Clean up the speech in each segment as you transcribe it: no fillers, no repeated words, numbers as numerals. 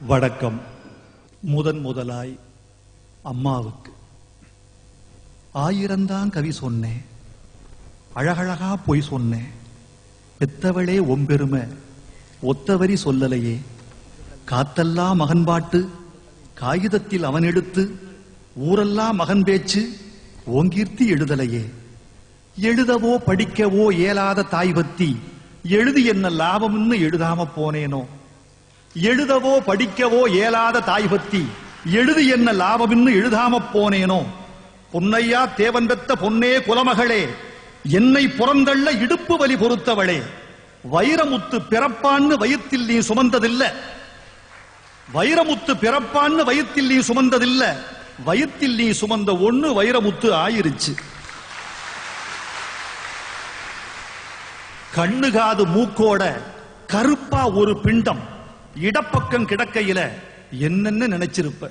வணக்கம். முதலாய் அம்மாவுக்கு 1000 கவி சொன்னேன், அழகழகா பொய் சொன்னேன். பெத்தவளே ஒம்பெருமை ஒத்தவரி சொல்லலையே. காத்தெல்லாம் மகன் பாட்டு காகிதத்தில் அவன் எடுத்து, ஊரெல்லாம் மகன் பேச்சு ஓங்கீர்த்தி எழுதலையே. எழுதவோ படிக்கவோ இயலாத தாய் பத்தி எழுதி என்ன லாபம்னு எழுதாம போனேனோ. எழுதவோ படிக்கவோ இயலாத தாய் பத்தி எழுதி என்ன லாபம்னு எழுதாம போனேனோ. பொன்னையா தேவன் பெத்த பொன்னே குலமகளே, என்னை புறந்தள்ள இடுப்பு வலி பொறுத்தவளே. வைரமுத்து பிறப்பான்னு வயிற்றில் நீ சுமந்ததில்ல. வைரமுத்து பிறப்பான்னு வயிற்றில் நீ சுமந்ததில்ல. வயிற்றில் நீ சுமந்த ஒண்ணு வைரமுத்து ஆயிருச்சு. கண்ணுகாது மூக்கோட கருப்பா ஒரு பிண்டம் இடப்பக்கம் கிடக்கையில என்னன்னு நினைச்சிருப்ப.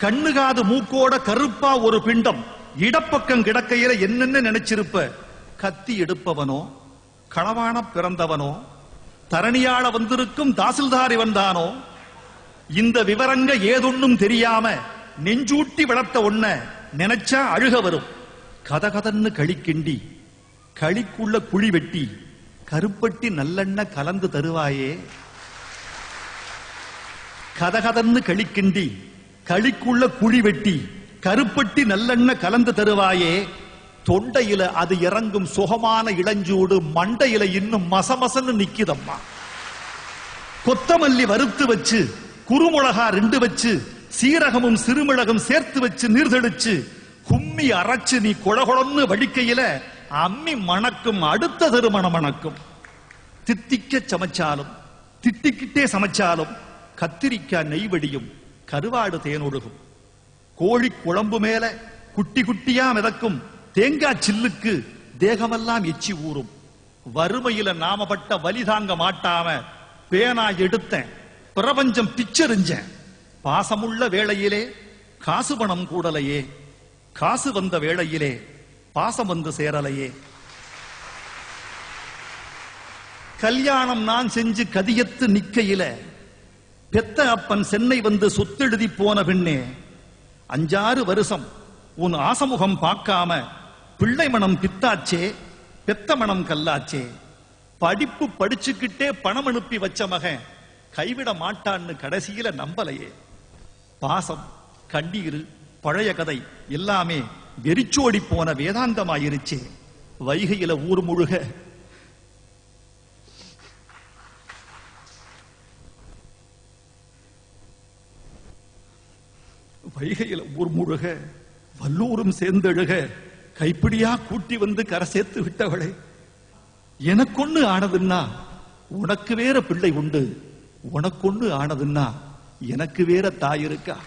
கண்ணுகாது மூக்கோட கருப்பா ஒரு பிண்டம் இடப்பக்கம் கிடக்கையில என்னன்னு நினைச்சிருப்ப. கத்தி எடுப்பவனோ களவான பிறந்தவனோ தரணியாள வந்திருக்கும் தாசில்தாரி வந்தானோ. இந்த விவரங்க ஏதொன்னும் தெரியாம நெஞ்சூட்டி வளர்த்த ஒன்ன நினைச்சா அழுக வரும். கதகதன்னு களிக்கிண்டி களிக்குள்ள குழி வெட்டி கருப்பட்டி நல்லெண்ண கலந்து தருவாயே. கதகதன்னு களிக்கிண்டி களிக்குள்ள குழி வெட்டி கருப்பட்டி நல்லெண்ண கலந்து தருவாயே. தொண்டையில அது இறங்கும் சுகமான இளஞ்சூடு மண்டையில இன்னும் மசமசன்னு நிக்குதம்மா. கொத்தமல்லி வறுத்து வச்சு குறுமுளகா 2 வச்சு சீரகமும் சிறுமிளகும் சேர்த்து வச்சு நீர்தெளிச்சு கும்மி அரைச்சு நீ கொழகொழன்னு வடிக்கையில அம்மி மணக்கும், அடுத்த திருமணம் மணக்கும். தித்திக்க சமைச்சாலும் திட்டிக்கிட்டே சமைச்சாலும் கத்திரிக்காய் நெய்வடியும், கருவாடு தேனொழுகும். கோழி குழம்பு மேல குட்டி குட்டியா மிதக்கும் தேங்காய் சில்லுக்கு தேகமெல்லாம் எச்சி ஊறும். வறுமையில நாமப்பட்ட வலி தாங்க மாட்டாம பேனா எடுத்தேன், பிரபஞ்சம் பிச்செறிஞ்சேன். பாசமுள்ள வேளையிலே காசு பணம் கூடலையே, காசு வந்த வேளையிலே பாசம் வந்து சேரலையே. கல்யாணம் நான் செஞ்சு கதியத்து நிக்கையில பெத்த அப்பன் சென்னை வந்து சொத்தெழுதி போன பின்னே 5-6 வருஷம் உன் ஆசமுகம் பார்க்காம பிள்ளை மனம் பித்தாச்சே, பெத்த மனம் கல்லாச்சே. படிப்பு படிச்சுக்கிட்டே பணம் அனுப்பி வச்ச மகன் கைவிட மாட்டான்னு கடைசியில நம்பலையே. பாசம் கண்ணீர் பழைய கதை எல்லாமே வெறிச்சோடி போன வேதாந்தமாயிருச்சே. வைகையில ஊர் முழுக வல்லூரும் சேர்ந்தெழுக கைப்பிடியா கூட்டி வந்து கரை சேர்த்து விட்டவளே. எனக்கொன்னு ஆனதுன்னா உனக்கு வேற பிள்ளை உண்டு, உனக்கொன்னு ஆனதுன்னா எனக்கு வேற தாய் இருக்கா.